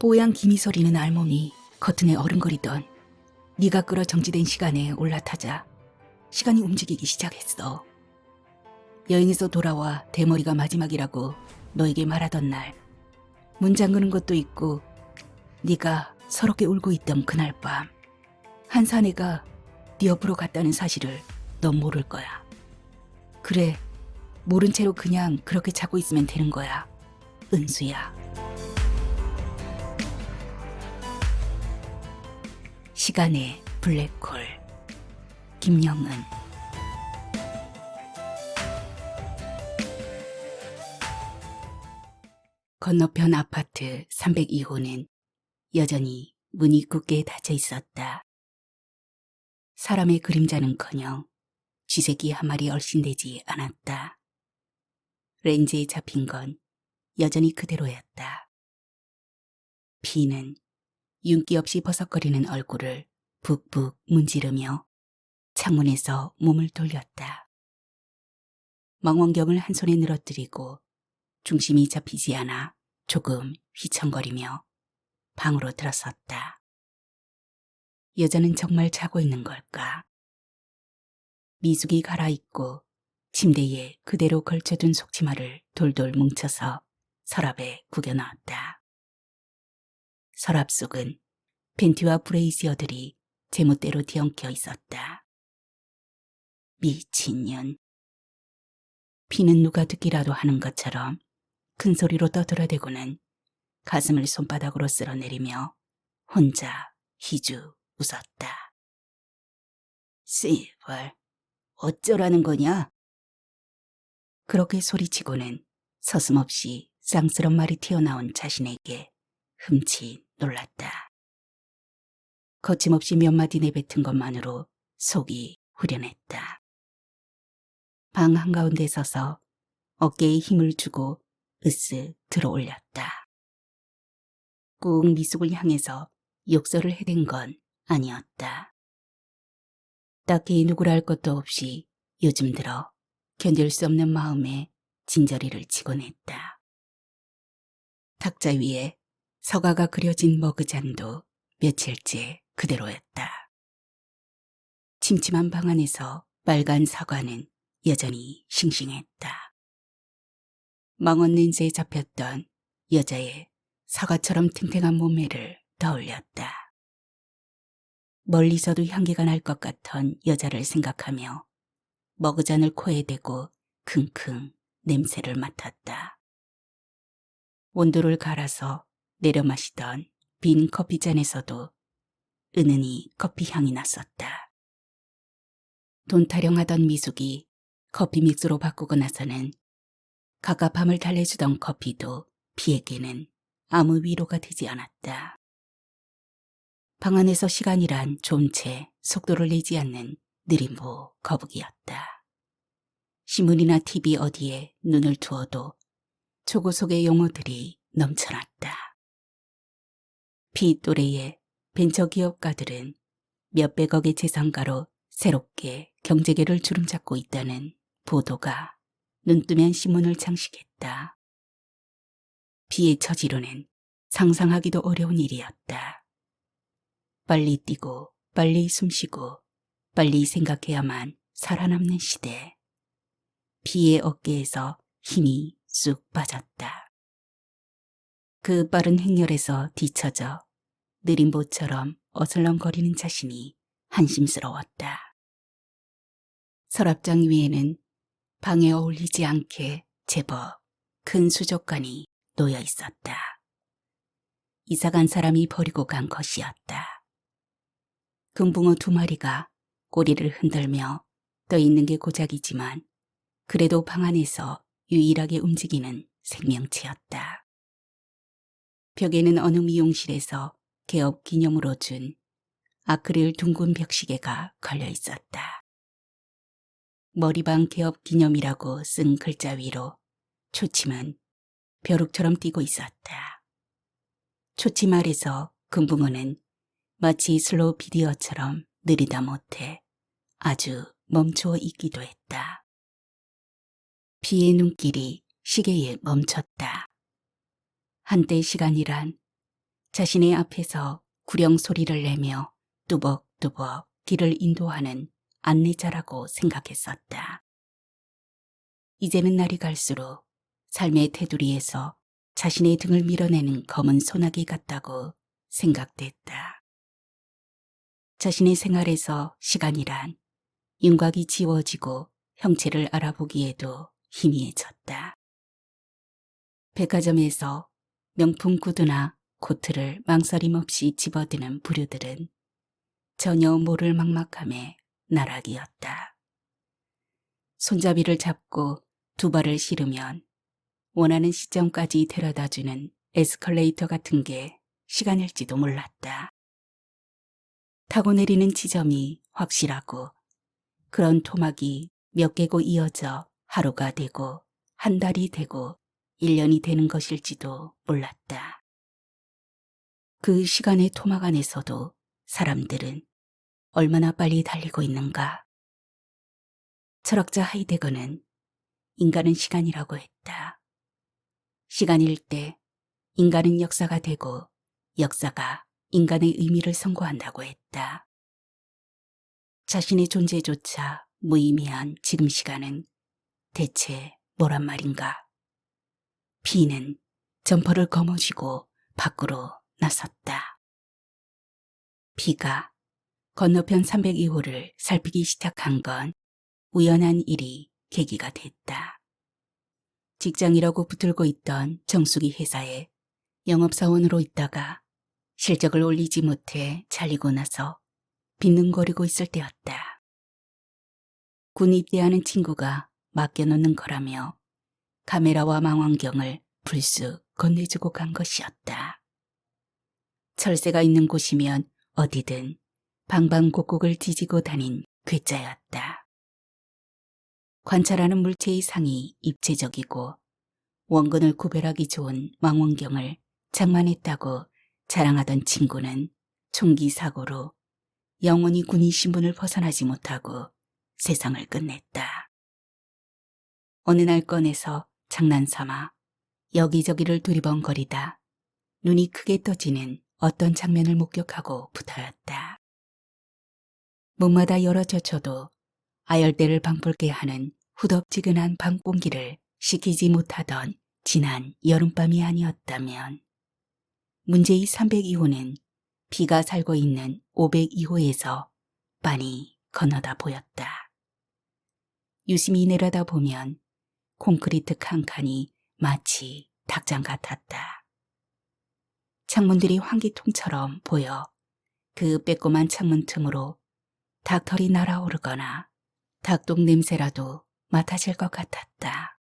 뽀얀 기미 서리는 알몸이 커튼에 어른거리던 네가 끌어 정지된 시간에 올라타자 시간이 움직이기 시작했어. 여행에서 돌아와 대머리가 마지막이라고 너에게 말하던 날, 문 잠그는 것도 있고 네가 서럽게 울고 있던 그날 밤, 한 사내가 네 옆으로 갔다는 사실을 넌 모를 거야. 그래, 모른 채로 그냥 그렇게 자고 있으면 되는 거야, 은수야. 시간의 블랙홀. 김영은. 건너편 아파트 302호는 여전히 문이 굳게 닫혀 있었다. 사람의 그림자는커녕 쥐새끼 한 마리 얼씬되지 않았다. 렌즈에 잡힌 건 여전히 그대로였다. 비는 윤기 없이 버석거리는 얼굴을 북북 문지르며 창문에서 몸을 돌렸다. 망원경을 한 손에 늘어뜨리고 중심이 잡히지 않아 조금 휘청거리며 방으로 들어섰다. 여자는 정말 자고 있는 걸까? 미숙이 갈아입고 침대에 그대로 걸쳐둔 속치마를 돌돌 뭉쳐서 서랍에 구겨넣었다. 서랍 속은 팬티와 브레이시어들이 제멋대로 뒤엉켜 있었다. 미친년. 비는 누가 듣기라도 하는 것처럼 큰 소리로 떠들어대고는 가슴을 손바닥으로 쓸어내리며 혼자 희주 웃었다. 씨발, 어쩌라는 거냐? 그렇게 소리치고는 서슴없이 쌍스런 말이 튀어나온 자신에게 흠치 놀랐다. 거침없이 몇 마디 내뱉은 것만으로 속이 후련했다. 방 한가운데 서서 어깨에 힘을 주고 으쓱 들어올렸다. 꾹 미숙을 향해서 욕설을 해댄 건 아니었다. 딱히 누구라 할 것도 없이 요즘 들어 견딜 수 없는 마음에 진저리를 치곤 했다. 탁자 위에 서가가 그려진 머그잔도 며칠째 그대로였다. 침침한 방 안에서 빨간 사과는 여전히 싱싱했다. 망원 렌즈에 잡혔던 여자의 사과처럼 탱탱한 몸매를 떠올렸다. 멀리서도 향기가 날 것 같던 여자를 생각하며 머그잔을 코에 대고 킁킁 냄새를 맡았다. 온도를 갈아서 내려 마시던 빈 커피잔에서도 은은히 커피 향이 났었다. 돈 타령하던 미숙이 커피 믹스로 바꾸고 나서는 각각 밤을 달래주던 커피도 비에게는 아무 위로가 되지 않았다. 방 안에서 시간이란 좀채 속도를 내지 않는 느림보 거북이였다. 신문이나 TV 어디에 눈을 두어도 초고 속의 용어들이 넘쳐났다. 비 또래의 벤처기업가들은 몇백억의 재산가로 새롭게 경제계를 주름잡고 있다는 보도가 눈뜨면 신문을 장식했다. 비의 처지로는 상상하기도 어려운 일이었다. 빨리 뛰고 빨리 숨쉬고 빨리 생각해야만 살아남는 시대. 비의 어깨에서 힘이 쑥 빠졌다. 그 빠른 행렬에서 뒤처져 느림보처럼 어슬렁거리는 자신이 한심스러웠다. 서랍장 위에는 방에 어울리지 않게 제법 큰 수족관이 놓여 있었다. 이사간 사람이 버리고 간 것이었다. 금붕어 2마리가 꼬리를 흔들며 떠 있는 게 고작이지만 그래도 방 안에서 유일하게 움직이는 생명체였다. 벽에는 어느 미용실에서 개업 기념으로 준 아크릴 둥근 벽시계가 걸려 있었다. 머리방 개업 기념이라고 쓴 글자 위로 초침은 벼룩처럼 뛰고 있었다. 초침 아래서 금붕어는 마치 슬로우 비디오처럼 느리다 못해 아주 멈추어 있기도 했다. 비의 눈길이 시계에 멈췄다. 한때 시간이란 자신의 앞에서 구령 소리를 내며 뚜벅뚜벅 길을 인도하는 안내자라고 생각했었다. 이제는 날이 갈수록 삶의 테두리에서 자신의 등을 밀어내는 검은 소나기 같다고 생각됐다. 자신의 생활에서 시간이란 윤곽이 지워지고 형체를 알아보기에도 희미해졌다. 백화점에서 명품 구두나 코트를 망설임 없이 집어드는 부류들은 전혀 모를 막막함의 나락이었다. 손잡이를 잡고 두 발을 실으면 원하는 시점까지 데려다주는 에스컬레이터 같은 게 시간일지도 몰랐다. 타고 내리는 지점이 확실하고 그런 토막이 몇 개고 이어져 하루가 되고 한 달이 되고 1년이 되는 것일지도 몰랐다. 그 시간의 토막 안에서도 사람들은 얼마나 빨리 달리고 있는가. 철학자 하이데거는 인간은 시간이라고 했다. 시간일 때 인간은 역사가 되고 역사가 인간의 의미를 선고한다고 했다. 자신의 존재조차 무의미한 지금 시간은 대체 뭐란 말인가. 피는 점퍼를 거머쥐고 밖으로 나섰다. 피가 건너편 302호를 살피기 시작한 건 우연한 일이 계기가 됐다. 직장이라고 붙들고 있던 정수기 회사에 영업사원으로 있다가 실적을 올리지 못해 잘리고 나서 빈둥거리고 있을 때였다. 군 입대하는 친구가 맡겨놓는 거라며 카메라와 망원경을 불쑥 건네주고 간 것이었다. 철새가 있는 곳이면 어디든 방방곡곡을 뒤지고 다닌 괴짜였다. 관찰하는 물체의 상이 입체적이고 원근을 구별하기 좋은 망원경을 장만했다고 자랑하던 친구는 총기 사고로 영원히 군인 신분을 벗어나지 못하고 세상을 끝냈다. 어느 날 꺼내서 장난삼아 여기저기를 두리번거리다 눈이 크게 떠지는 어떤 장면을 목격하고 부터였다. 문마다 열어젖혀도 아열대를 방불게 하는 후덥지근한 방공기를 식히지 못하던 지난 여름밤이 아니었다면 문제의 302호는 비가 살고 있는 502호에서 빤히 건너다 보였다. 유심히 내려다보면 콘크리트 칸칸이 마치 닭장 같았다. 창문들이 환기통처럼 보여 그 빼꼼한 창문 틈으로 닭털이 날아오르거나 닭똥 냄새라도 맡아질 것 같았다.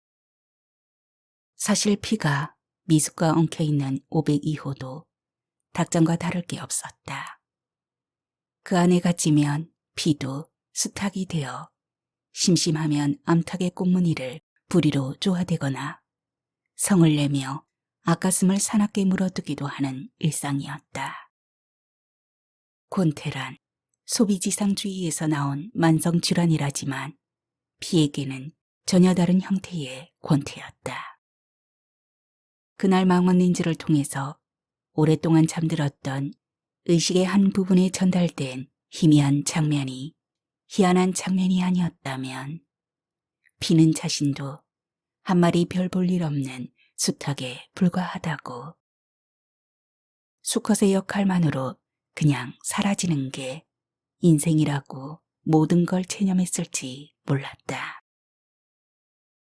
사실 피가 미숫과 엉켜있는 502호도 닭장과 다를 게 없었다. 그 안에 갇히면 피도 수탉이 되어 심심하면 암탉의 꽃무늬를 부리로 쪼아대거나 성을 내며 아까슴을 사납게 물어두기도 하는 일상이었다. 곤태란 소비지상주의에서 나온 만성질환이라지만 피에게는 전혀 다른 형태의 권태였다. 그날 망원렌즈를 통해서 오랫동안 잠들었던 의식의 한 부분에 전달된 희미한 장면이 희한한 장면이 아니었다면 피는 자신도 한 마리 별 볼 일 없는 수탉에 불과하다고. 수컷의 역할만으로 그냥 사라지는 게 인생이라고 모든 걸 체념했을지 몰랐다.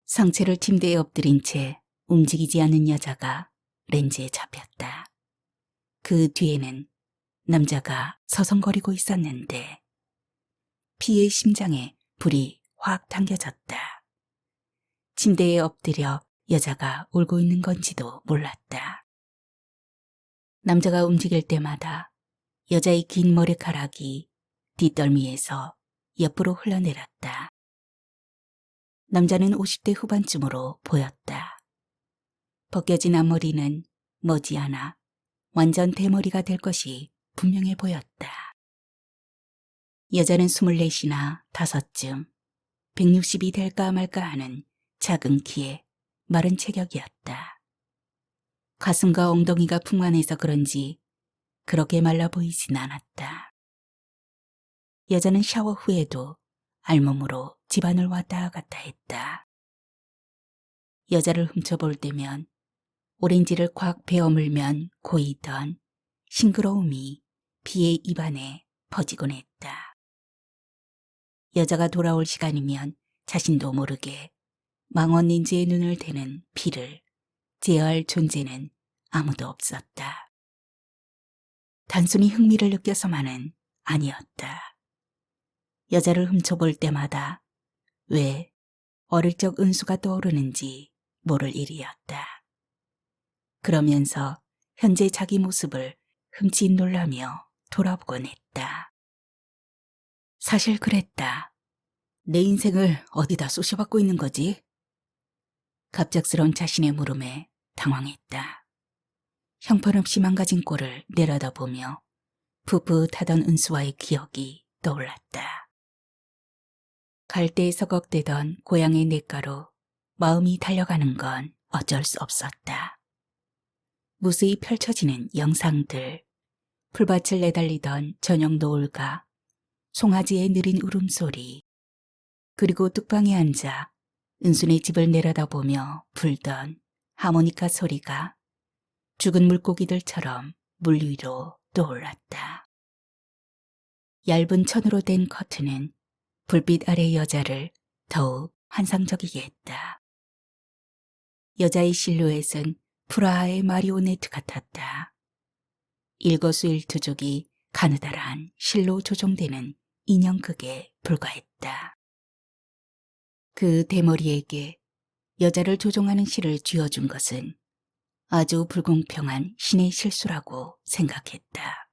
상체를 침대에 엎드린 채 움직이지 않는 여자가 렌즈에 잡혔다. 그 뒤에는 남자가 서성거리고 있었는데 피의 심장에 불이 확 당겨졌다. 침대에 엎드려 여자가 울고 있는 건지도 몰랐다. 남자가 움직일 때마다 여자의 긴 머리카락이 뒷덜미에서 옆으로 흘러내렸다. 남자는 50대 후반쯤으로 보였다. 벗겨진 앞머리는 머지않아 완전 대머리가 될 것이 분명해 보였다. 여자는 24이나 5쯤 160이 될까 말까 하는 작은 키에 마른 체격이었다. 가슴과 엉덩이가 풍만해서 그런지 그렇게 말라 보이진 않았다. 여자는 샤워 후에도 알몸으로 집안을 왔다 갔다 했다. 여자를 훔쳐볼 때면 오렌지를 콱 베어물면 고이던 싱그러움이 비의 입안에 퍼지곤 했다. 여자가 돌아올 시간이면 자신도 모르게 망원렌즈에 눈을 대는 비를 제어할 존재는 아무도 없었다. 단순히 흥미를 느껴서만은 아니었다. 여자를 훔쳐볼 때마다 왜 어릴 적 은수가 떠오르는지 모를 일이었다. 그러면서 현재 자기 모습을 흠칫 놀라며 돌아보곤 했다. 사실 그랬다. 내 인생을 어디다 쏘셔받고 있는 거지? 갑작스러운 자신의 물음에 당황했다. 형편없이 망가진 꼴을 내려다보며 풋풋하던 은수와의 기억이 떠올랐다. 갈대에 서걱대던 고향의 냇가로 마음이 달려가는 건 어쩔 수 없었다. 무수히 펼쳐지는 영상들, 풀밭을 내달리던 저녁 노을과 송아지의 느린 울음소리, 그리고 뚝방에 앉아 은순의 집을 내려다보며 불던 하모니카 소리가 죽은 물고기들처럼 물 위로 떠올랐다. 얇은 천으로 된 커튼은 불빛 아래 여자를 더욱 환상적이게 했다. 여자의 실루엣은 프라하의 마리오네트 같았다. 일거수일투족이 가느다란 실로 조종되는 인형극에 불과했다. 그 대머리에게 여자를 조종하는 실을 쥐어준 것은 아주 불공평한 신의 실수라고 생각했다.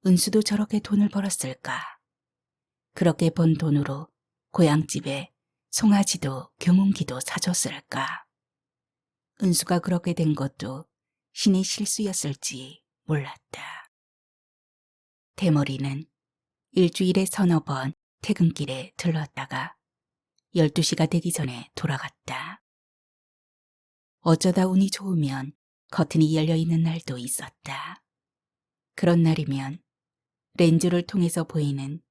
은수도 저렇게 돈을 벌었을까? 그렇게 번 돈으로 고향집에 송아지도 교문기도 사줬을까? 은수가 그렇게 된 것도 신의 실수였을지 몰랐다. 대머리는 일주일에 서너 번 퇴근길에 들렀다가 12시가 되기 전에 돌아갔다. 어쩌다 운이 좋으면 커튼이 열려있는 날도 있었다. 그런 날이면 렌즈를 통해서 보이는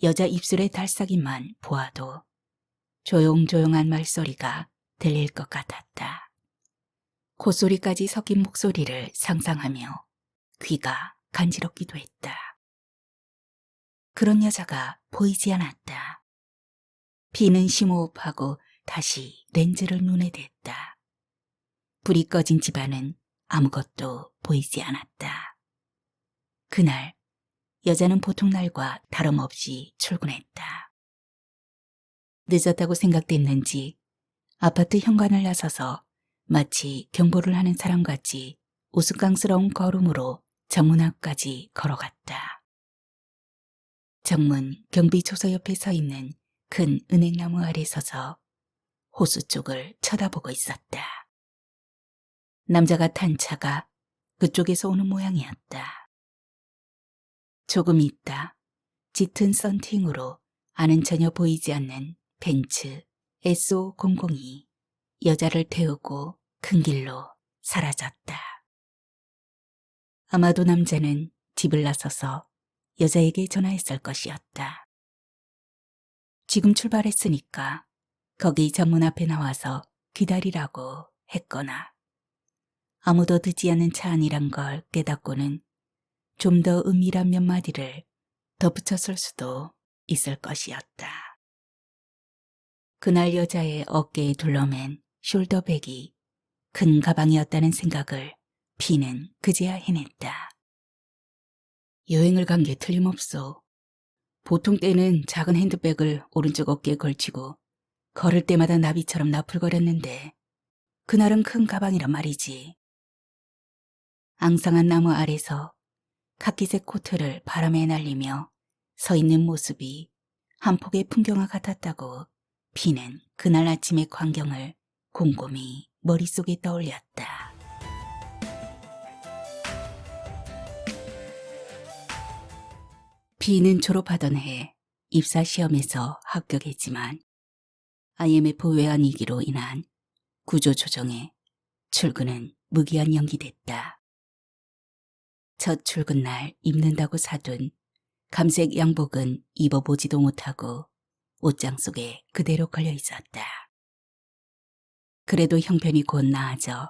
여자 입술의 달싹이만 보아도 조용조용한 말소리가 들릴 것 같았다. 콧소리까지 섞인 목소리를 상상하며 귀가 간지럽기도 했다. 그런 여자가 보이지 않았다. 비는 심호흡하고 다시 렌즈를 눈에 댔다. 불이 꺼진 집안은 아무것도 보이지 않았다. 그날 여자는 보통 날과 다름없이 출근했다. 늦었다고 생각됐는지 아파트 현관을 나서서 마치 경보를 하는 사람같이 우스꽝스러운 걸음으로 정문 앞까지 걸어갔다. 정문 경비초소 옆에 서 있는 큰 은행나무 아래 서서 호수 쪽을 쳐다보고 있었다. 남자가 탄 차가 그쪽에서 오는 모양이었다. 조금 있다 짙은 썬팅으로 안은 전혀 보이지 않는 벤츠 SO002 여자를 태우고 큰 길로 사라졌다. 아마도 남자는 집을 나서서 여자에게 전화했을 것이었다. 지금 출발했으니까 거기 전문 앞에 나와서 기다리라고 했거나 아무도 듣지 않는 차 안이란 걸 깨닫고는 좀 더 은밀한 몇 마디를 덧붙였을 수도 있을 것이었다. 그날 여자의 어깨에 둘러맨 숄더백이 큰 가방이었다는 생각을 비는 그제야 해냈다. 여행을 간 게 틀림없어. 보통 때는 작은 핸드백을 오른쪽 어깨에 걸치고 걸을 때마다 나비처럼 나풀거렸는데 그날은 큰 가방이란 말이지. 앙상한 나무 아래서 카키색 코트를 바람에 날리며 서 있는 모습이 한 폭의 풍경화 같았다고 비는 그날 아침의 광경을 곰곰이 머릿속에 떠올렸다. 비는 졸업하던 해 입사시험에서 합격했지만 IMF 외환위기로 인한 구조조정에 출근은 무기한 연기됐다. 첫 출근 날 입는다고 사둔 감색 양복은 입어보지도 못하고 옷장 속에 그대로 걸려 있었다. 그래도 형편이 곧 나아져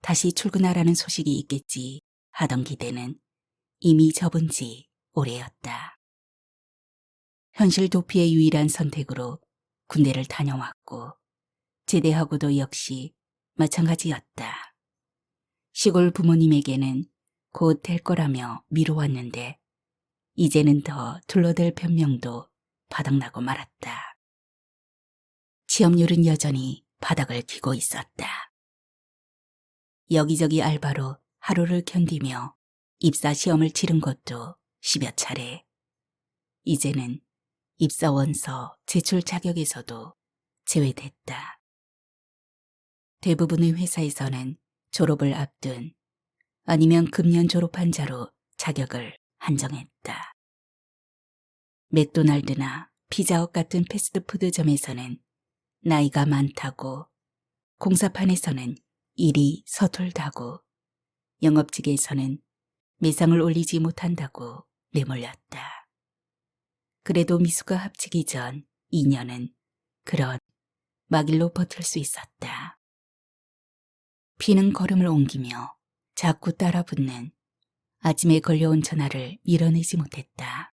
다시 출근하라는 소식이 있겠지 하던 기대는 이미 접은 지 오래였다. 현실 도피의 유일한 선택으로 군대를 다녀왔고 제대하고도 역시 마찬가지였다. 시골 부모님에게는 곧 될 거라며 미뤄왔는데 이제는 더 둘러댈 변명도 바닥나고 말았다. 취업률은 여전히 바닥을 기고 있었다. 여기저기 알바로 하루를 견디며 입사 시험을 치른 것도 10여 차례. 이제는 입사 원서 제출 자격에서도 제외됐다. 대부분의 회사에서는 졸업을 앞둔 아니면 금년 졸업한 자로 자격을 한정했다. 맥도날드나 피자헛 같은 패스트푸드점에서는 나이가 많다고, 공사판에서는 일이 서툴다고, 영업직에서는 매상을 올리지 못한다고 내몰렸다. 그래도 미수가 합치기 전 2년은 그런 막일로 버틸 수 있었다. 피는 걸음을 옮기며 자꾸 따라붙는 아침에 걸려온 전화를 밀어내지 못했다.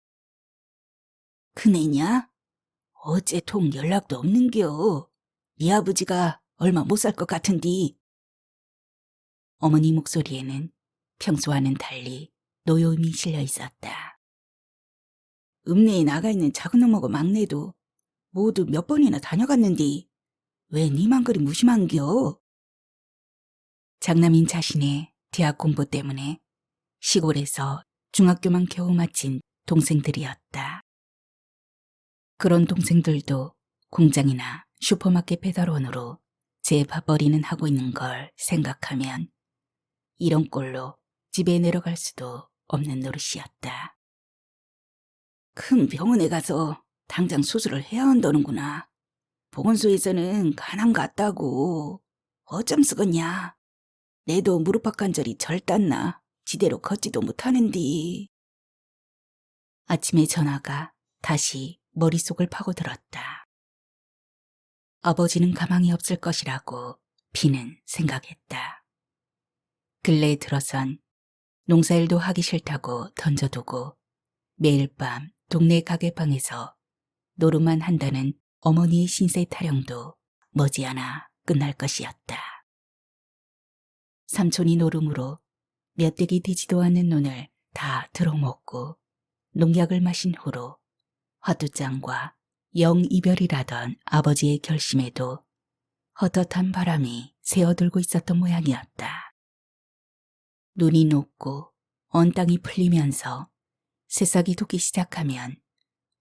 큰애냐? 어째 통 연락도 없는겨. 네 아버지가 얼마 못 살 것 같은디. 어머니 목소리에는 평소와는 달리 노여움이 실려 있었다. 읍내에 나가 있는 작은 놈하고 막내도 모두 몇 번이나 다녀갔는디 왜 니만 그리 무심한겨? 장남인 자신의 대학 공부 때문에 시골에서 중학교만 겨우 마친 동생들이었다. 그런 동생들도 공장이나 슈퍼마켓 배달원으로 제 밥벌이는 하고 있는 걸 생각하면 이런 꼴로 집에 내려갈 수도 없는 노릇이었다. 큰 병원에 가서 당장 수술을 해야 한다는구나. 보건소에서는 가난 같다고. 어쩜 쓰겄냐. 내도 무릎팍 관절이 절단나 지대로 걷지도 못하는디. 아침에 전화가 다시 머릿속을 파고들었다. 아버지는 가망이 없을 것이라고 비는 생각했다. 근래에 들어선 농사일도 하기 싫다고 던져두고 매일 밤 동네 가게방에서 노름만 한다는 어머니의 신세 타령도 머지않아 끝날 것이었다. 삼촌이 노름으로 몇 댁이 되지도 않는 논을 다 들어먹고 농약을 마신 후로 화두장과 영이별이라던 아버지의 결심에도 헛헛한 바람이 새어들고 있었던 모양이었다. 눈이 녹고 언 땅이 풀리면서 새싹이 돋기 시작하면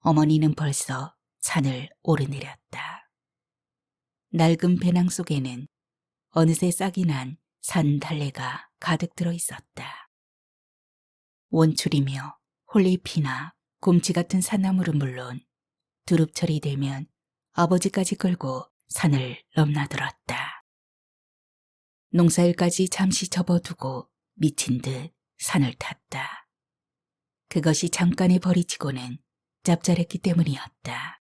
어머니는 벌써 산을 오르내렸다. 낡은 배낭 속에는 어느새 싹이 난 산달래가 가득 들어 있었다. 원출이며 홀리피나 곰치 같은 산나물은 물론 두릅철이 되면 아버지까지 끌고 산을 넘나들었다. 농사일까지 잠시 접어두고 미친 듯 산을 탔다. 그것이 잠깐의 버리치고는 짭짤했기 때문이었다.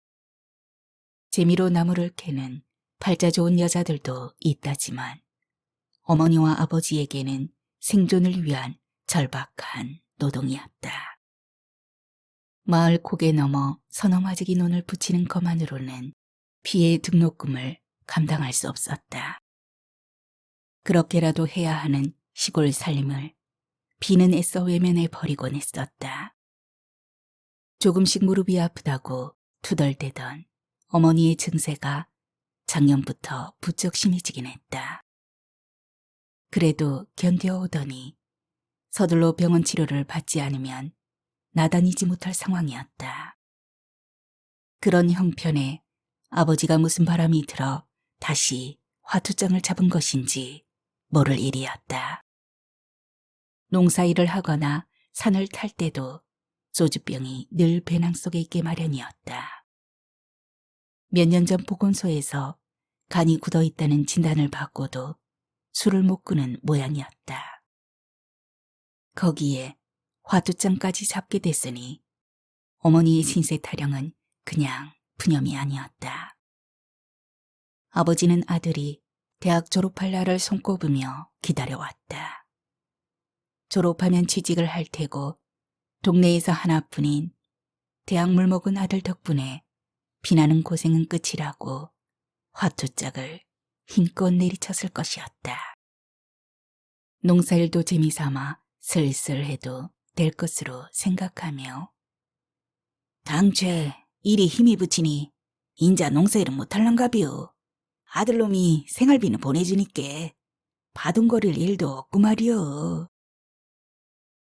재미로 나무를 캐는 팔자 좋은 여자들도 있다지만 어머니와 아버지에게는 생존을 위한 절박한 노동이었다. 마을 고개 넘어 서너마지기 논을 붙이는 것만으로는 피의 등록금을 감당할 수 없었다. 그렇게라도 해야 하는 시골 살림을 비는 애써 외면해 버리곤 했었다. 조금씩 무릎이 아프다고 투덜대던 어머니의 증세가 작년부터 부쩍 심해지긴 했다. 그래도 견뎌오더니 서둘러 병원 치료를 받지 않으면 나다니지 못할 상황이었다. 그런 형편에 아버지가 무슨 바람이 들어 다시 화투장을 잡은 것인지 모를 일이었다. 농사일을 하거나 산을 탈 때도 소주병이 늘 배낭 속에 있게 마련이었다. 몇 년 전 보건소에서 간이 굳어 있다는 진단을 받고도 술을 못 끄는 모양이었다. 거기에 화투장까지 잡게 됐으니 어머니의 신세 타령은 그냥 푸념이 아니었다. 아버지는 아들이 대학 졸업할 날을 손꼽으며 기다려왔다. 졸업하면 취직을 할 테고 동네에서 하나뿐인 대학 물먹은 아들 덕분에 비나는 고생은 끝이라고 화투짝을 힘껏 내리쳤을 것이었다. 농사일도 재미삼아 슬슬 해도 될 것으로 생각하며 당최 일이 힘이 붙이니 인자 농사일은 못할란가비요. 아들놈이 생활비는 보내주니께 바둥거릴 일도 없고 말이여.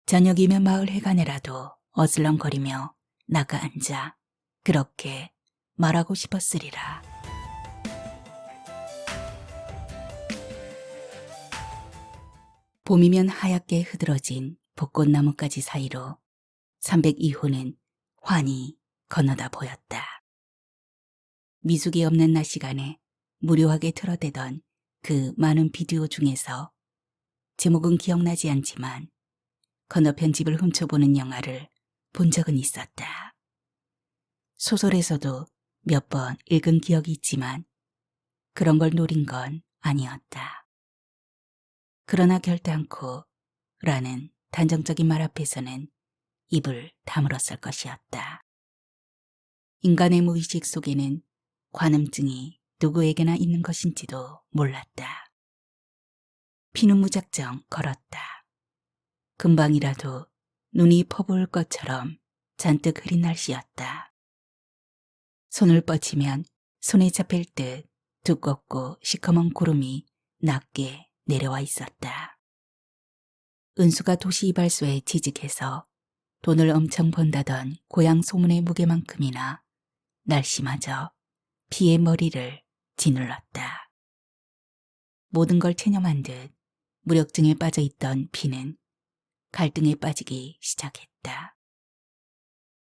저녁이면 마을 해관에라도 어슬렁거리며 나가 앉아 그렇게 말하고 싶었으리라. 봄이면 하얗게 흐드러진 벚꽃나무가지 사이로 302호는 환히 건너다 보였다. 미숙이 없는 낮 시간에 무료하게 틀어대던 그 많은 비디오 중에서 제목은 기억나지 않지만 건너편 집을 훔쳐보는 영화를 본 적은 있었다. 소설에서도 몇 번 읽은 기억이 있지만 그런 걸 노린 건 아니었다. 그러나 결단코 라는 단정적인 말 앞에서는 입을 다물었을 것이었다. 인간의 무의식 속에는 관음증이 누구에게나 있는 것인지도 몰랐다. 피는 무작정 걸었다. 금방이라도 눈이 퍼부을 것처럼 잔뜩 흐린 날씨였다. 손을 뻗치면 손에 잡힐 듯 두껍고 시커먼 구름이 낮게 내려와 있었다. 은수가 도시 이발소에 취직해서 돈을 엄청 번다던 고향 소문의 무게만큼이나 날씨마저 피의 머리를 짓눌렀다. 모든 걸 체념한 듯 무력증에 빠져있던 피는 갈등에 빠지기 시작했다.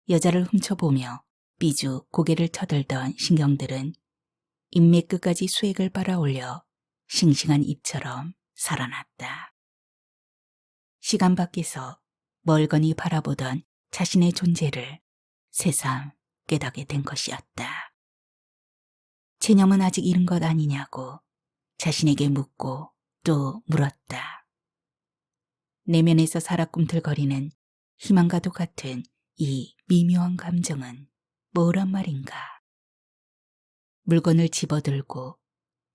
여자를 훔쳐보며 삐죽 고개를 터들던 신경들은 인맥 끝까지 수액을 빨아올려 싱싱한 잎처럼 살아났다. 시간 밖에서 멀거니 바라보던 자신의 존재를 새삼 깨닫게 된 것이었다. 체념은 아직 이른 것 아니냐고 자신에게 묻고 또 물었다. 내면에서 살아 꿈틀거리는 희망과도 같은 이 미묘한 감정은 뭐란 말인가. 물건을 집어들고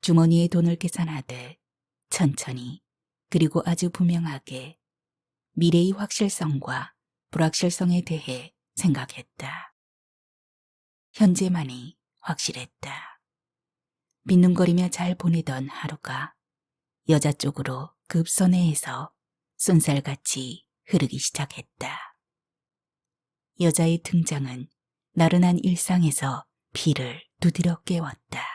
주머니에 돈을 계산하듯 천천히 그리고 아주 분명하게 미래의 확실성과 불확실성에 대해 생각했다. 현재만이 확실했다. 빈둥거리며 잘 보내던 하루가 여자 쪽으로 급선회해서 쏜살같이 흐르기 시작했다. 여자의 등장은 나른한 일상에서 피를 두드려 깨웠다.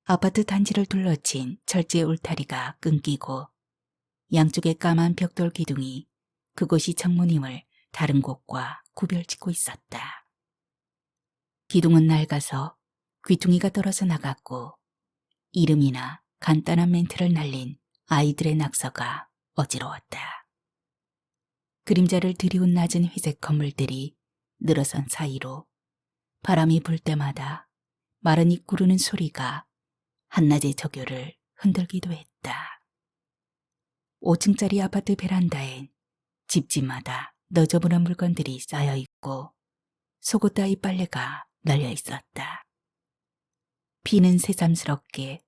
아파트 단지를 둘러친 철제 울타리가 끊기고 양쪽의 까만 벽돌 기둥이 그곳이 정문임을 다른 곳과 구별짓고 있었다. 기둥은 낡아서 귀퉁이가 떨어져 나갔고 이름이나 간단한 멘트를 날린 아이들의 낙서가 어지러웠다. 그림자를 들이운 낮은 회색 건물들이 늘어선 사이로 바람이 불 때마다 마른 잎 구르는 소리가 한낮의 저교를 흔들기도 했다. 5층짜리 아파트 베란다엔 집집마다 너저분한 물건들이 쌓여있고 속옷 따위 빨래가 널려 있었다. 비는 새삼스럽게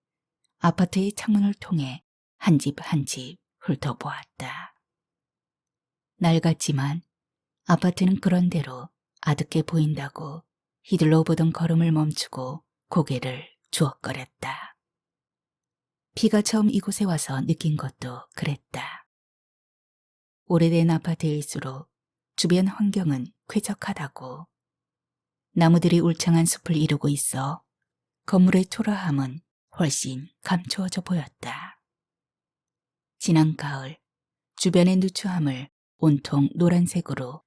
아파트의 창문을 통해 한 집 한 집 훑어보았다. 낡았지만 아파트는 그런대로 아득해 보인다고 휘둘러 보던 걸음을 멈추고 고개를 주걱거렸다. 비가 처음 이곳에 와서 느낀 것도 그랬다. 오래된 아파트일수록 주변 환경은 쾌적하다고. 나무들이 울창한 숲을 이루고 있어 건물의 초라함은 훨씬 감추어져 보였다. 지난 가을 주변의 누추함을 온통 노란색으로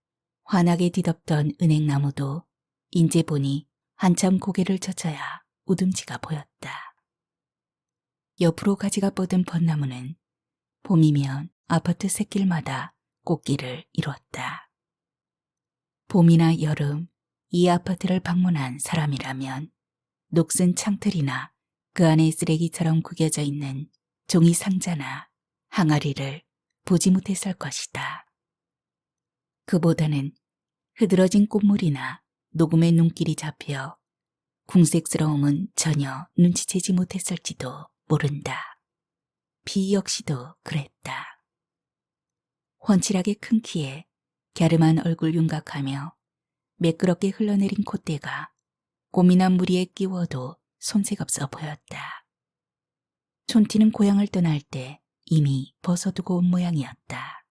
환하게 뒤덮던 은행나무도 인제 보니 한참 고개를 젖혀야 우듬지가 보였다. 옆으로 가지가 뻗은 벚나무는 봄이면 아파트 샛길마다 꽃길을 이뤘다. 봄이나 여름 이 아파트를 방문한 사람이라면 녹슨 창틀이나 그 안에 쓰레기처럼 구겨져 있는 종이 상자나 항아리를 보지 못했을 것이다. 그보다는 흐드러진 꽃물이나 녹음의 눈길이 잡혀 궁색스러움은 전혀 눈치채지 못했을지도 모른다. 비 역시도 그랬다. 훤칠하게 큰 키에 갸름한 얼굴 윤곽하며 매끄럽게 흘러내린 콧대가 고민한 무리에 끼워도 손색없어 보였다. 촌티는 고향을 떠날 때 이미 벗어두고 온 모양이었다.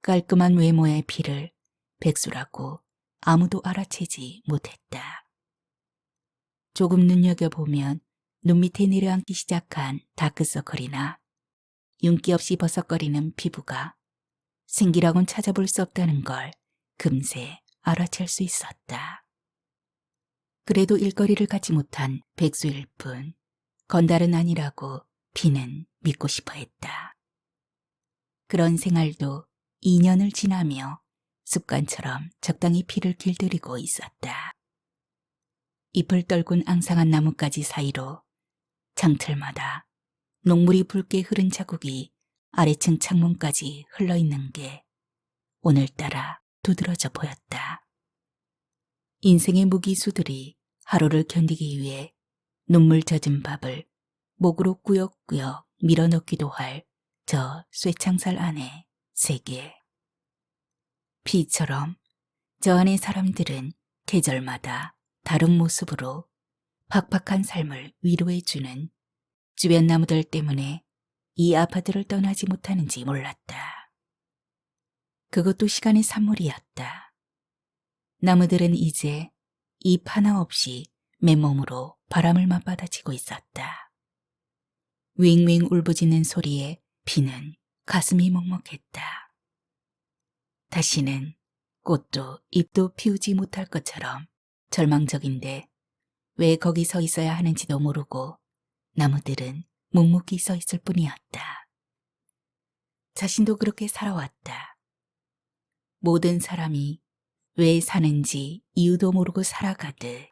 깔끔한 외모의 피를 백수라고 아무도 알아채지 못했다. 조금 눈여겨보면 눈 밑에 내려앉기 시작한 다크서클이나 윤기 없이 버석거리는 피부가 생기라곤 찾아볼 수 없다는 걸 금세 알아챌 수 있었다. 그래도 일거리를 갖지 못한 백수일 뿐 건달은 아니라고 비는 믿고 싶어 했다. 그런 생활도 2년을 지나며 습관처럼 적당히 피를 길들이고 있었다. 잎을 떨군 앙상한 나뭇가지 사이로 장틀마다 녹물이 붉게 흐른 자국이 아래층 창문까지 흘러있는 게 오늘따라 두드러져 보였다. 인생의 무기수들이 하루를 견디기 위해 눈물 젖은 밥을 목으로 꾸역꾸역 밀어넣기도 할 저 쇠창살 안에 세계. 비처럼 저 안의 사람들은 계절마다 다른 모습으로 팍팍한 삶을 위로해주는 주변 나무들 때문에 이 아파트를 떠나지 못하는지 몰랐다. 그것도 시간의 산물이었다. 나무들은 이제 잎 하나 없이 맨몸으로 바람을 맞받아치고 있었다. 윙윙 울부짖는 소리에 비는 가슴이 먹먹했다. 다시는 꽃도 잎도 피우지 못할 것처럼 절망적인데 왜 거기 서 있어야 하는지도 모르고 나무들은 묵묵히 서 있을 뿐이었다. 자신도 그렇게 살아왔다. 모든 사람이 왜 사는지 이유도 모르고 살아가듯.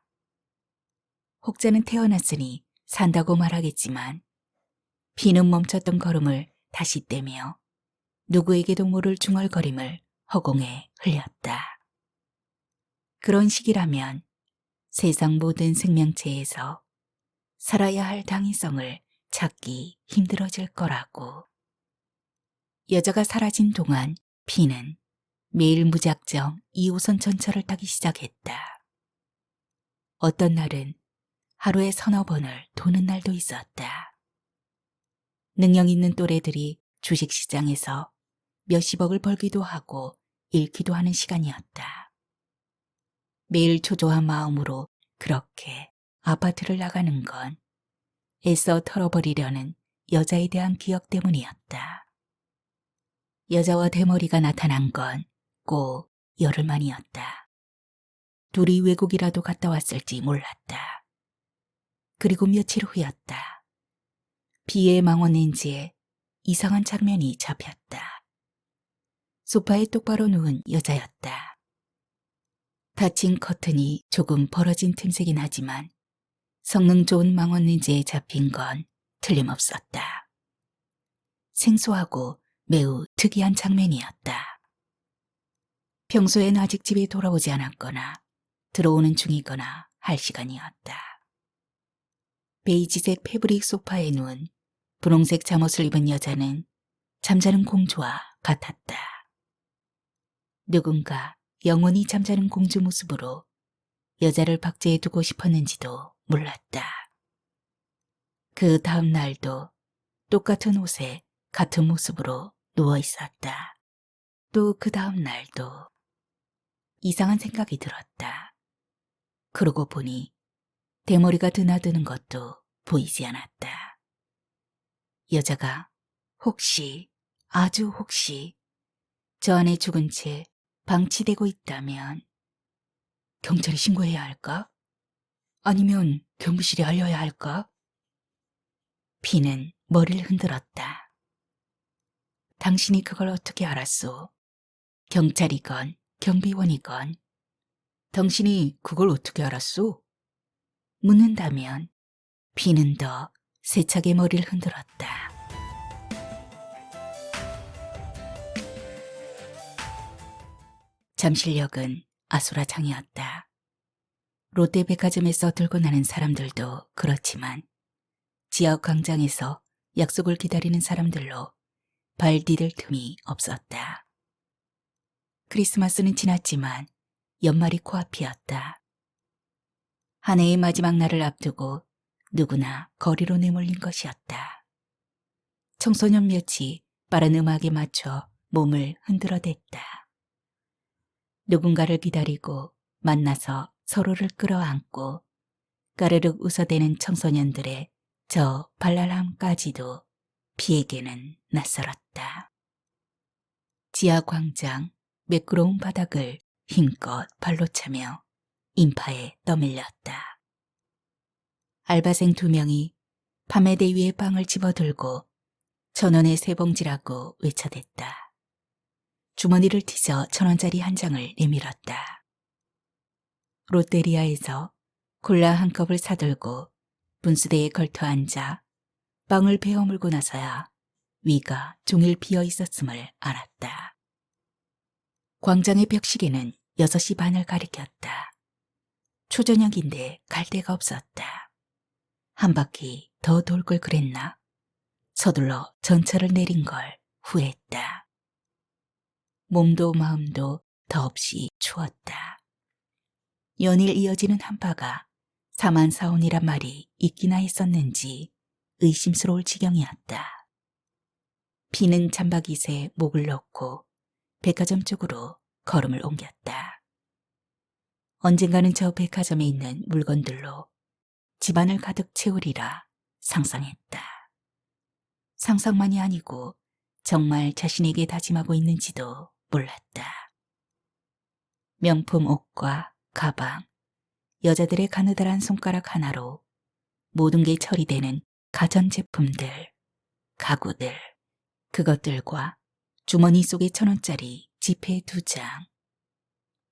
혹자는 태어났으니 산다고 말하겠지만 비는 멈췄던 걸음을 다시 떼며 누구에게도 모를 중얼거림을 허공에 흘렸다. 그런 시기라면 세상 모든 생명체에서 살아야 할 당위성을 찾기 힘들어질 거라고. 여자가 사라진 동안 비는 매일 무작정 2호선 전철을 타기 시작했다. 어떤 날은 하루에 서너 번을 도는 날도 있었다. 능력 있는 또래들이 주식시장에서 몇십억을 벌기도 하고 잃기도 하는 시간이었다. 매일 초조한 마음으로 그렇게 아파트를 나가는 건 애써 털어버리려는 여자에 대한 기억 때문이었다. 여자와 대머리가 나타난 건 꼭 열흘 만이었다. 둘이 외국이라도 갔다 왔을지 몰랐다. 그리고 며칠 후였다. 비의 망원렌즈에 이상한 장면이 잡혔다. 소파에 똑바로 누운 여자였다. 닫힌 커튼이 조금 벌어진 틈새긴 하지만 성능 좋은 망원렌즈에 잡힌 건 틀림없었다. 생소하고 매우 특이한 장면이었다. 평소엔 아직 집에 돌아오지 않았거나 들어오는 중이거나 할 시간이었다. 베이지색 패브릭 소파에 누운 분홍색 잠옷을 입은 여자는 잠자는 공주와 같았다. 누군가 영원히 잠자는 공주 모습으로 여자를 박제해 두고 싶었는지도 몰랐다. 그 다음 날도 똑같은 옷에 같은 모습으로 누워 있었다. 또 그 다음 날도 이상한 생각이 들었다. 그러고 보니 대머리가 드나드는 것도 보이지 않았다. 여자가 혹시, 아주 혹시 저 안에 죽은 채 방치되고 있다면 경찰에 신고해야 할까? 아니면 경비실에 알려야 할까? 비는 머리를 흔들었다. 당신이 그걸 어떻게 알았소? 경찰이건 경비원이건. 당신이 그걸 어떻게 알았소? 묻는다면 비는 더 세차게 머리를 흔들었다. 잠실역은 아수라장이었다. 롯데백화점에서 들고 나는 사람들도 그렇지만 지역 광장에서 약속을 기다리는 사람들로 발 디딜 틈이 없었다. 크리스마스는 지났지만 연말이 코앞이었다. 한 해의 마지막 날을 앞두고 누구나 거리로 내몰린 것이었다. 청소년 몇이 빠른 음악에 맞춰 몸을 흔들어댔다. 누군가를 기다리고 만나서 서로를 끌어안고 까르륵 웃어대는 청소년들의 저 발랄함까지도 비에게는 낯설었다. 지하 광장 매끄러운 바닥을 힘껏 발로 차며 인파에 떠밀렸다. 알바생 2명이 판매대 위에 빵을 집어들고 1,000원의 세 봉지라고 외쳐댔다. 주머니를 뒤져 1,000원짜리 한 장을 내밀었다. 롯데리아에서 콜라 한 컵을 사들고 분수대에 걸터 앉아 빵을 베어 물고 나서야 위가 종일 비어 있었음을 알았다. 광장의 벽시계는 6시 반을 가리켰다. 초저녁인데 갈 데가 없었다. 한 바퀴 더 돌 걸 그랬나? 서둘러 전철을 내린 걸 후회했다. 몸도 마음도 더없이 추웠다. 연일 이어지는 한파가 사만사온이란 말이 있기나 했었는지 의심스러울 지경이었다. 비는 잠바깃에 목을 넣고 백화점 쪽으로 걸음을 옮겼다. 언젠가는 저 백화점에 있는 물건들로 집안을 가득 채우리라 상상했다. 상상만이 아니고 정말 자신에게 다짐하고 있는지도 몰랐다. 명품 옷과 가방, 여자들의 가느다란 손가락 하나로 모든 게 처리되는 가전제품들, 가구들, 그것들과 주머니 속에 1,000원짜리 지폐 2장.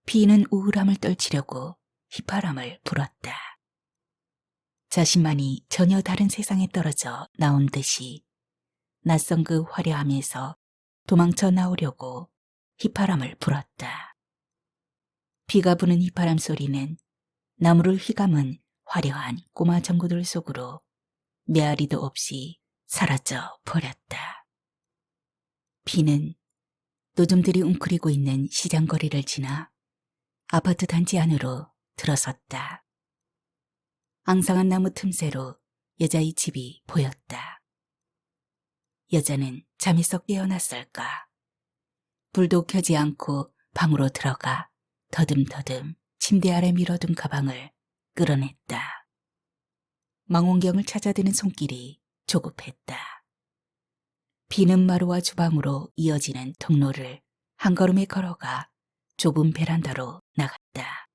비는 우울함을 떨치려고 휘파람을 불었다. 자신만이 전혀 다른 세상에 떨어져 나온 듯이 낯선 그 화려함에서 도망쳐 나오려고 휘파람을 불었다. 비가 부는 휘파람 소리는 나무를 휘감은 화려한 꼬마 전구들 속으로 메아리도 없이 사라져 버렸다. 비는 노점들이 웅크리고 있는 시장거리를 지나 아파트 단지 안으로 들어섰다. 앙상한 나무 틈새로 여자의 집이 보였다. 여자는 잠에서 깨어났을까? 불도 켜지 않고 방으로 들어가 더듬더듬 침대 아래 밀어둔 가방을 끌어냈다. 망원경을 찾아드는 손길이 조급했다. 비는 마루와 주방으로 이어지는 통로를 한 걸음에 걸어가 좁은 베란다로 나갔다.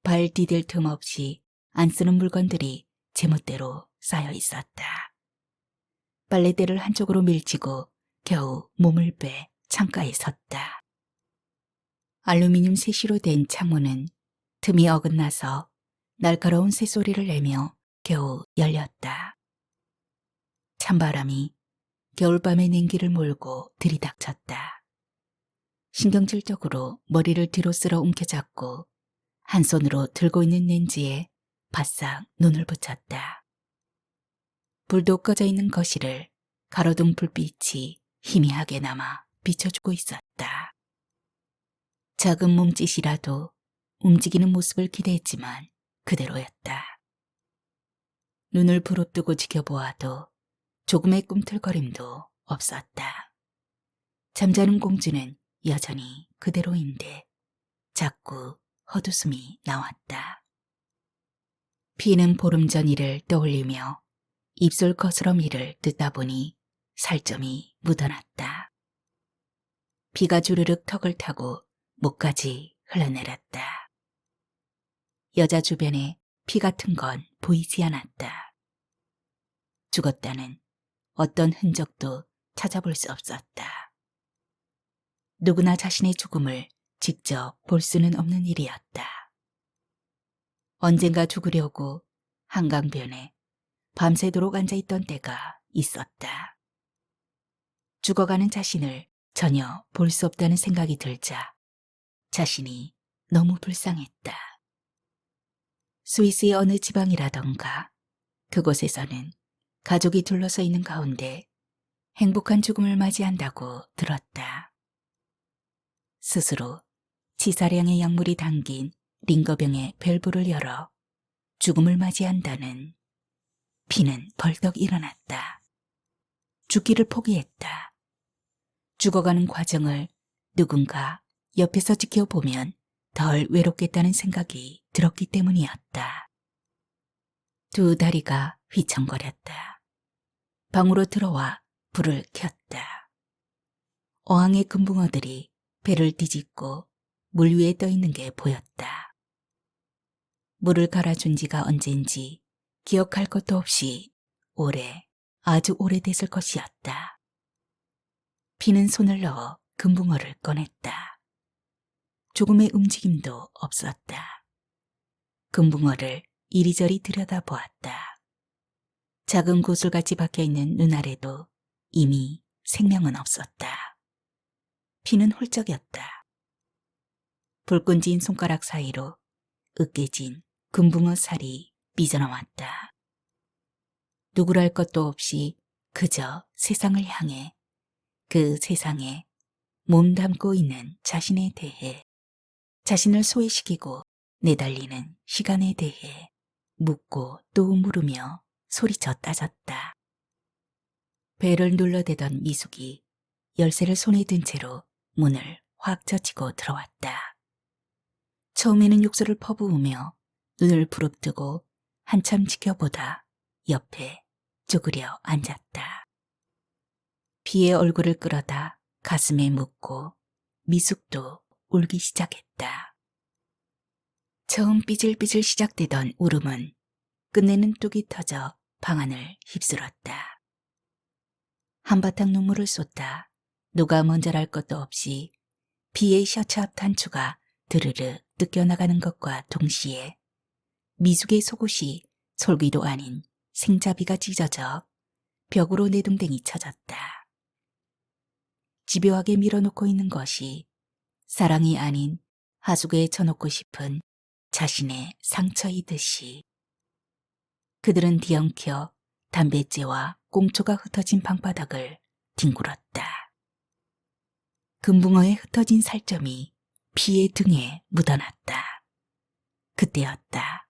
발 디딜 틈 없이 안 쓰는 물건들이 제멋대로 쌓여 있었다. 빨래대를 한쪽으로 밀치고 겨우 몸을 빼 창가에 섰다. 알루미늄 세시로 된 창문은 틈이 어긋나서 날카로운 새소리를 내며 겨우 열렸다. 찬바람이 겨울밤의 냉기를 몰고 들이닥쳤다. 신경질적으로 머리를 뒤로 쓸어 움켜잡고 한 손으로 들고 있는 렌즈에 바싹 눈을 붙였다. 불도 꺼져 있는 거실을 가로등 불빛이 희미하게 남아 비춰주고 있었다. 작은 몸짓이라도 움직이는 모습을 기대했지만 그대로였다. 눈을 부릅뜨고 지켜보아도 조금의 꿈틀거림도 없었다. 잠자는 공주는 여전히 그대로인데 자꾸 헛웃음이 나왔다. 비는 보름 전 일을 떠올리며 입술 거스러미를 뜯다 보니 살점이 묻어났다. 비가 주르륵 턱을 타고 목까지 흘러내렸다. 여자 주변에 피 같은 건 보이지 않았다. 죽었다는 어떤 흔적도 찾아볼 수 없었다. 누구나 자신의 죽음을 직접 볼 수는 없는 일이었다. 언젠가 죽으려고 한강변에 밤새도록 앉아있던 때가 있었다. 죽어가는 자신을 전혀 볼 수 없다는 생각이 들자 자신이 너무 불쌍했다. 스위스의 어느 지방이라던가 그곳에서는 가족이 둘러서 있는 가운데 행복한 죽음을 맞이한다고 들었다. 스스로 치사량의 약물이 담긴 링거병의 밸브를 열어 죽음을 맞이한다는. 피는 벌떡 일어났다. 죽기를 포기했다. 죽어가는 과정을 누군가 옆에서 지켜보면 덜 외롭겠다는 생각이 들었기 때문이었다. 두 다리가 휘청거렸다. 방으로 들어와 불을 켰다. 어항의 금붕어들이 배를 뒤집고 물 위에 떠 있는 게 보였다. 물을 갈아준 지가 언젠지 기억할 것도 없이 아주 오래됐을 것이었다. 피는 손을 넣어 금붕어를 꺼냈다. 조금의 움직임도 없었다. 금붕어를 이리저리 들여다보았다. 작은 구슬같이 박혀있는 눈 아래도 이미 생명은 없었다. 피는 훌쩍였다. 불끈 진 손가락 사이로 으깨진 금붕어 살이 삐져나왔다. 누구랄 것도 없이 그저 세상을 향해, 그 세상에 몸담고 있는 자신에 대해, 자신을 소외시키고 내달리는 시간에 대해 묻고 또 물으며 소리쳐 따졌다. 배를 눌러대던 미숙이 열쇠를 손에 든 채로 문을 확 젖히고 들어왔다. 처음에는 욕설을 퍼부으며 눈을 부릅뜨고 한참 지켜보다 옆에 쪼그려 앉았다. 비의 얼굴을 끌어다 가슴에 묻고 미숙도 울기 시작했다. 처음 삐질삐질 시작되던 울음은 끝내는 뚝이 터져 방안을 휩쓸었다. 한바탕 눈물을 쏟다 누가 먼저랄 것도 없이 비의 셔츠 앞 단추가 드르르 뜯겨나가는 것과 동시에 미숙의 속옷이 솔귀도 아닌 생자비가 찢어져 벽으로 내동댕이 쳐졌다. 집요하게 밀어놓고 있는 것이 사랑이 아닌 하수구에 쳐놓고 싶은 자신의 상처이듯이. 그들은 뒤엉켜 담뱃재와 꽁초가 흩어진 방바닥을 뒹굴었다. 금붕어의 흩어진 살점이 피의 등에 묻어났다. 그때였다.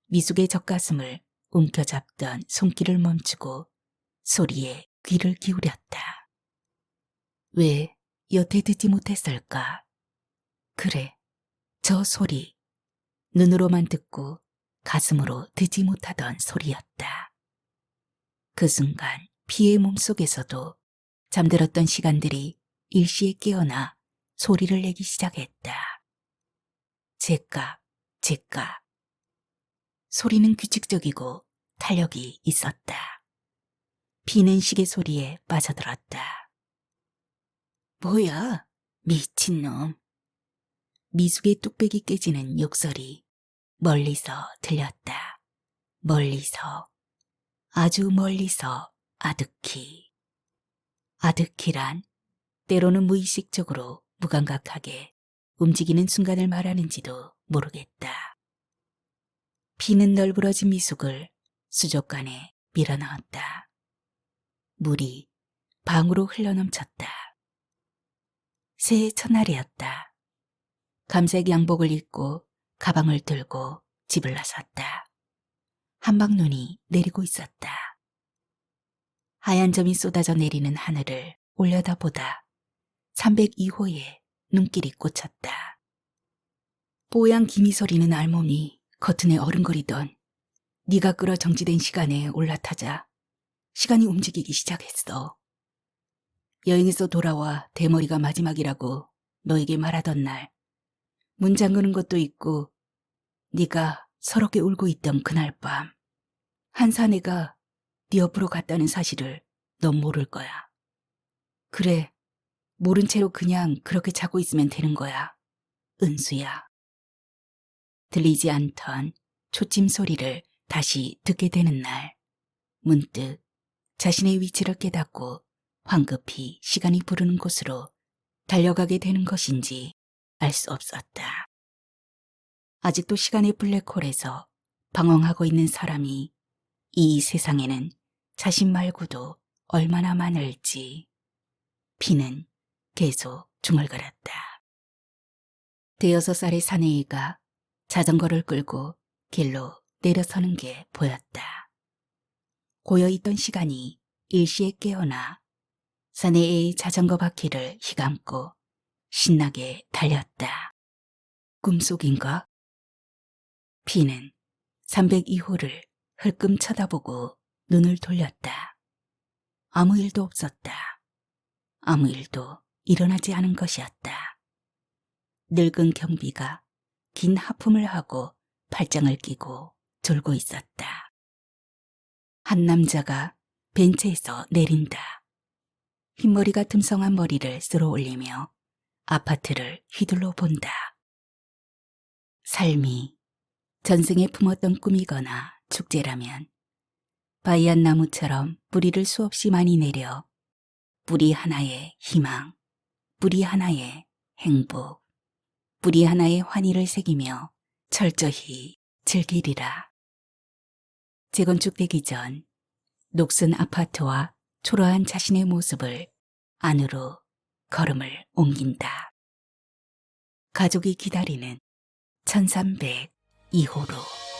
미숙의 젖가슴을 움켜잡던 손길을 멈추고 소리에 귀를 기울였다. 왜 여태 듣지 못했을까? 그래, 저 소리. 눈으로만 듣고 가슴으로 듣지 못하던 소리였다. 그 순간 피의 몸속에서도 잠들었던 시간들이 일시에 깨어나 소리를 내기 시작했다. 제깍, 제깍. 소리는 규칙적이고 탄력이 있었다. 피는 시계 소리에 빠져들었다. 뭐야, 미친놈. 미숙의 뚝배기 깨지는 욕설이 멀리서 들렸다. 멀리서, 아주 멀리서 아득히. 아득히란 때로는 무의식적으로 무감각하게 움직이는 순간을 말하는지도 모르겠다. 피는 널브러진 미숙을 수족관에 밀어넣었다. 물이 방으로 흘러넘쳤다. 새해 첫날이었다. 감색 양복을 입고 가방을 들고 집을 나섰다. 한방눈이 내리고 있었다. 하얀 점이 쏟아져 내리는 하늘을 올려다보다 302호에 눈길이 꽂혔다. 뽀얀 기미 소리는 알몸이 커튼에 어른거리던 네가 끌어 정지된 시간에 올라타자 시간이 움직이기 시작했어. 여행에서 돌아와 대머리가 마지막이라고 너에게 말하던 날 문 잠그는 것도 있고 네가 서럽게 울고 있던 그날 밤 한 사내가 네 옆으로 갔다는 사실을 넌 모를 거야. 그래, 모른 채로 그냥 그렇게 자고 있으면 되는 거야. 은수야. 들리지 않던 초침 소리를 다시 듣게 되는 날, 문득 자신의 위치를 깨닫고 황급히 시간이 부르는 곳으로 달려가게 되는 것인지 알 수 없었다. 아직도 시간의 블랙홀에서 방황하고 있는 사람이 이 세상에는 자신 말고도 얼마나 많을지. 피는 계속 중얼거렸다. 6살의 사내이가 자전거를 끌고 길로 내려서는 게 보였다. 고여있던 시간이 일시에 깨어나 사내의 자전거 바퀴를 휘감고 신나게 달렸다. 꿈속인가? 피는 302호를 흘끔 쳐다보고 눈을 돌렸다. 아무 일도 없었다. 아무 일도 일어나지 않은 것이었다. 늙은 경비가 긴 하품을 하고 팔짱을 끼고 졸고 있었다. 한 남자가 벤치에서 내린다. 흰머리가 듬성한 머리를 쓸어 올리며 아파트를 휘둘러 본다. 삶이 전생에 품었던 꿈이거나 축제라면 바이안 나무처럼 뿌리를 수없이 많이 내려 뿌리 하나의 희망, 뿌리 하나의 행복, 뿌리 하나의 환희를 새기며 철저히 즐기리라. 재건축되기 전 녹슨 아파트와 초라한 자신의 모습을 안으로 걸음을 옮긴다. 가족이 기다리는 1302호로.